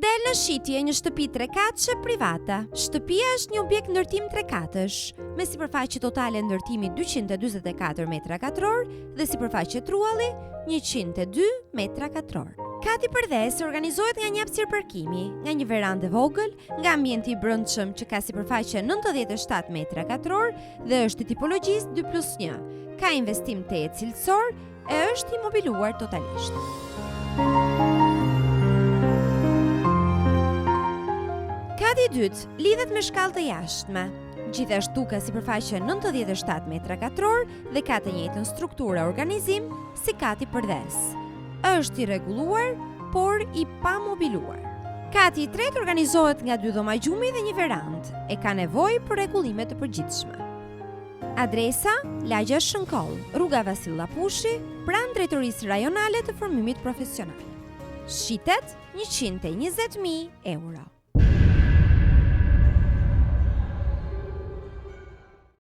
Del në shitje një shtëpi 3 katëshe private. Shtëpia është një objekt ndërtim 3 katësh, me sipërfaqe totale ndërtimi 244 metra katror dhe sipërfaqe trualli 102 metra katror. Kati përdhes organizohet nga një hapësirë parkimi, nga një verandë vogël, nga ambienti i brendshëm që ka sipërfaqe 97 metra katror dhe është i tipologjisë 2+1. Ka investim teje cilësor e është imobiluar totalisht. Kati i dytë lidhet me shkallë të jashtme. Gjithashtu ka sipërfaqe 97 metra katror dhe ka të njëjtën strukturë organizim si kati përdhes. Është i rregulluar, por i pamobiluar. Kati i tretë organizohet nga 2 dhoma gjumi dhe një verandë. E ka nevojë për rregullime të përgjithshme. Adresa: Lagja Shënkoll, rruga Vasil Llapushi, pranë Drejtorisë Rajonale të Formimit Profesional. Shitet 120.000 euro.